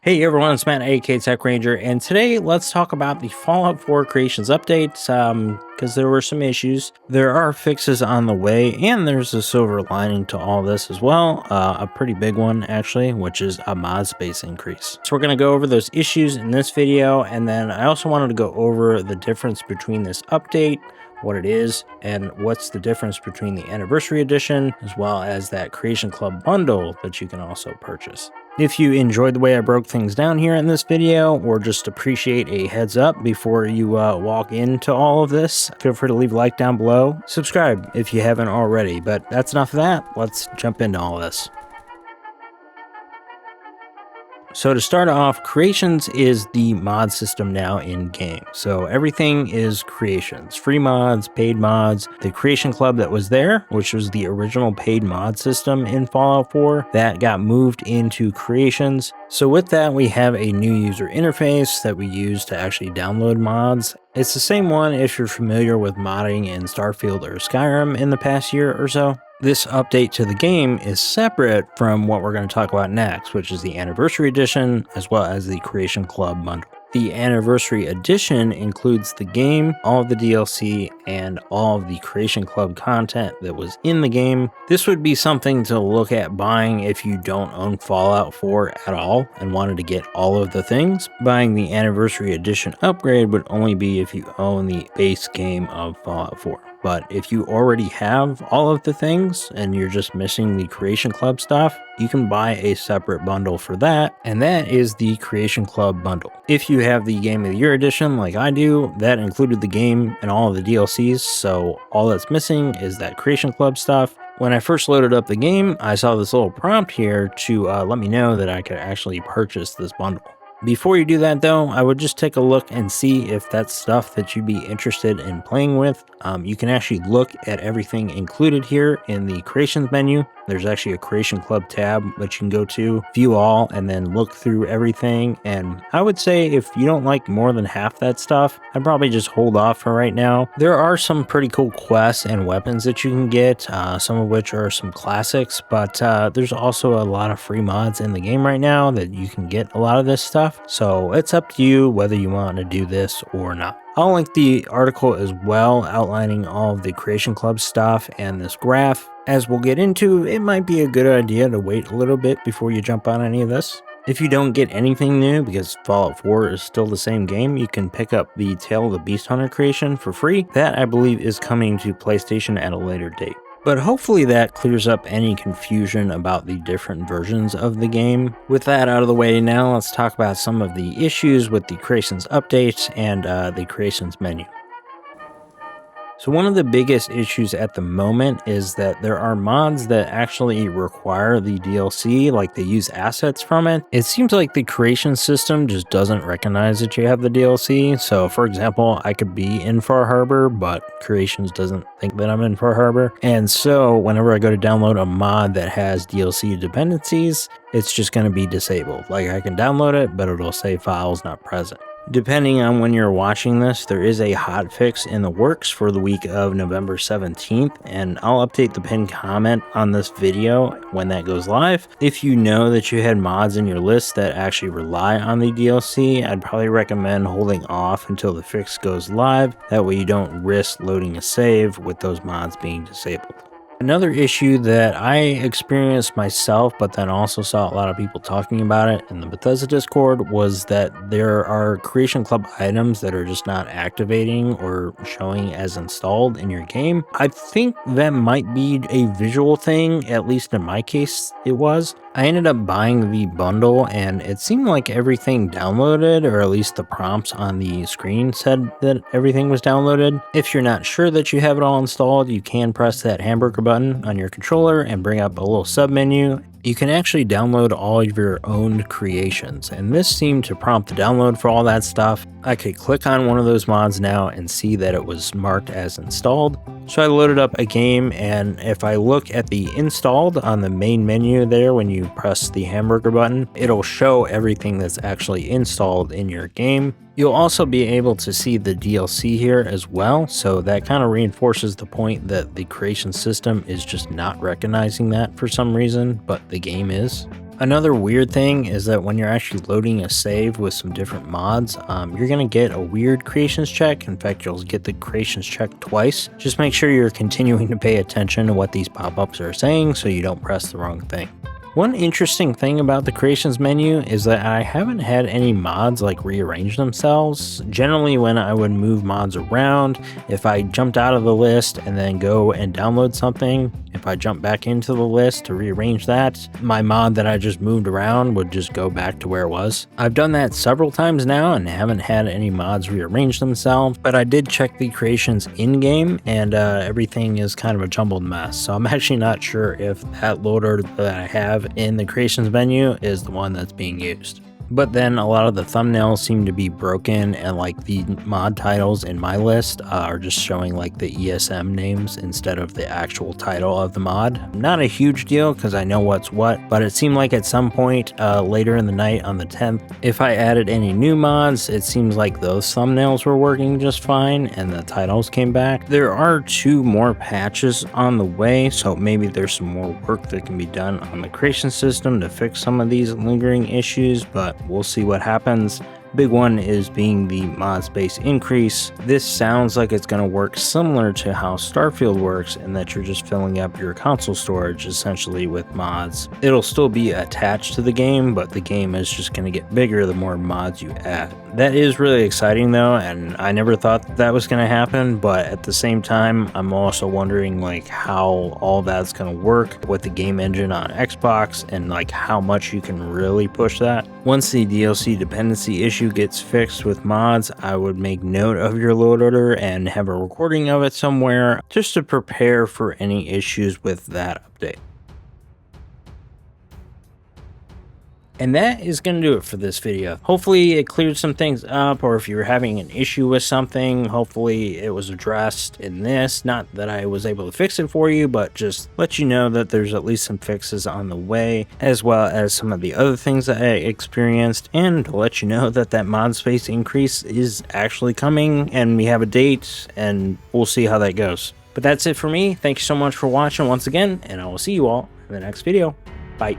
Hey everyone, it's Matt, aka Tech Ranger, and today let's talk about the Fallout 4 Creations update, because there were some issues. There are fixes on the way, and there's a silver lining to all this as well, a pretty big one actually, which is a mod space increase. So we're going to go over those issues in this video, and then I also wanted to go over the difference between this update, what it is, and what's the difference between the Anniversary Edition, as well as that Creation Club bundle that you can also purchase. If you enjoyed the way I broke things down here in this video, or just appreciate a heads up before you walk into all of this, feel free to leave a like down below. Subscribe if you haven't already, but that's enough of that. Let's jump into all this. So to start off, Creations is the mod system now in game. So everything is Creations, free mods, paid mods. The Creation Club that was there, which was the original paid mod system in Fallout 4, that got moved into Creations. So with that, we have a new user interface that we use to actually download mods. It's the same one if you're familiar with modding in Starfield or Skyrim in the past year or so. This update to the game is separate from what we're going to talk about next, which is the Anniversary Edition, as well as the Creation Club bundle. The Anniversary Edition includes the game, all of the DLC, and all of the Creation Club content that was in the game. This would be something to look at buying if you don't own Fallout 4 at all and wanted to get all of the things. Buying the Anniversary Edition upgrade would only be if you own the base game of Fallout 4. But if you already have all of the things and you're just missing the Creation Club stuff, you can buy a separate bundle for that, and that is the Creation Club bundle. If you have the Game of the Year edition like I do, that included the game and all of the DLCs, so all that's missing is that Creation Club stuff. When I first loaded up the game, I saw this little prompt here to let me know that I could actually purchase this bundle. Before you do that though, I would just take a look and see if that's stuff that you'd be interested in playing with. You can actually look at everything included here in the Creations menu. There's actually a Creation Club tab that you can go to, view all, and then look through everything. And I would say if you don't like more than half that stuff, I'd probably just hold off for right now. There are some pretty cool quests and weapons that you can get, some of which are some classics, but there's also a lot of free mods in the game right now that you can get a lot of this stuff. So it's up to you whether you want to do this or not. I'll link the article as well, outlining all of the Creation Club stuff and this graph. As we'll get into, it might be a good idea to wait a little bit before you jump on any of this. If you don't get anything new, because Fallout 4 is still the same game, you can pick up the Tale of the Beast Hunter creation for free. That, I believe, is coming to PlayStation at a later date. But hopefully that clears up any confusion about the different versions of the game. With that out of the way now, let's talk about some of the issues with the Creations updates and the Creations menu. So one of the biggest issues at the moment is that there are mods that actually require the DLC, like they use assets from it. It seems like the creation system just doesn't recognize that you have the DLC. So for example, I could be in Far Harbor, but Creations doesn't think that I'm in Far Harbor. And so whenever I go to download a mod that has DLC dependencies, it's just going to be disabled. Like I can download it, but it'll say files not present. Depending on when you're watching this, there is a hotfix in the works for the week of November 17th, and I'll update the pinned comment on this video when that goes live. If you know that you had mods in your list that actually rely on the DLC, I'd probably recommend holding off until the fix goes live. That way you don't risk loading a save with those mods being disabled. Another issue that I experienced myself, but then also saw a lot of people talking about it in the Bethesda Discord, was that there are Creation Club items that are just not activating or showing as installed in your game. I think that might be a visual thing, at least in my case it was. I ended up buying the bundle and it seemed like everything downloaded, or at least the prompts on the screen said that everything was downloaded. If you're not sure that you have it all installed, you can press that hamburger button on your controller and bring up a little submenu. You can actually download all of your own creations, and this seemed to prompt the download for all that stuff. I could click on one of those mods now and see that it was marked as installed. So I loaded up a game, and if I look at the installed on the main menu there, when you press the hamburger button, it'll show everything that's actually installed in your game. You'll also be able to see the DLC here as well, so that kind of reinforces the point that the creation system is just not recognizing that for some reason, but the game is. Another weird thing is that when you're actually loading a save with some different mods, you're going to get a weird creations check. In fact, you'll get the creations check twice. Just make sure you're continuing to pay attention to what these pop-ups are saying so you don't press the wrong thing. One interesting thing about the creations menu is that I haven't had any mods like rearrange themselves. Generally, when I would move mods around, if I jumped out of the list and then go and download something, if I jump back into the list to rearrange that, my mod that I just moved around would just go back to where it was. I've done that several times now and haven't had any mods rearrange themselves, but I did check the creations in-game and everything is kind of a jumbled mess. So I'm actually not sure if that loader that I have in the creations menu is the one that's being used. But then a lot of the thumbnails seem to be broken, and like the mod titles in my list are just showing like the ESM names instead of the actual title of the mod. Not a huge deal because I know what's what, but it seemed like at some point later in the night on the 10th, if I added any new mods, it seems like those thumbnails were working just fine and the titles came back. There are 2 more patches on the way, so maybe there's some more work that can be done on the creation system to fix some of these lingering issues, but we'll see what happens. Big one is being the mod space increase. This sounds like it's going to work similar to how Starfield works in that you're just filling up your console storage essentially with mods. It'll still be attached to the game, but the game is just going to get bigger the more mods you add. That is really exciting though, and I never thought that was going to happen, but at the same time, I'm also wondering like how all that's going to work with the game engine on Xbox and like how much you can really push that. Once the DLC dependency issue gets fixed with mods, I would make note of your load order and have a recording of it somewhere just to prepare for any issues with that update. And that is going to do it for this video. Hopefully it cleared some things up, or if you're having an issue with something, hopefully it was addressed in this. Not that I was able to fix it for you, but just let you know that there's at least some fixes on the way, as well as some of the other things that I experienced, and to let you know that that mod space increase is actually coming, and we have a date, and we'll see how that goes. But that's it for me. Thank you so much for watching once again, and I will see you all in the next video. Bye.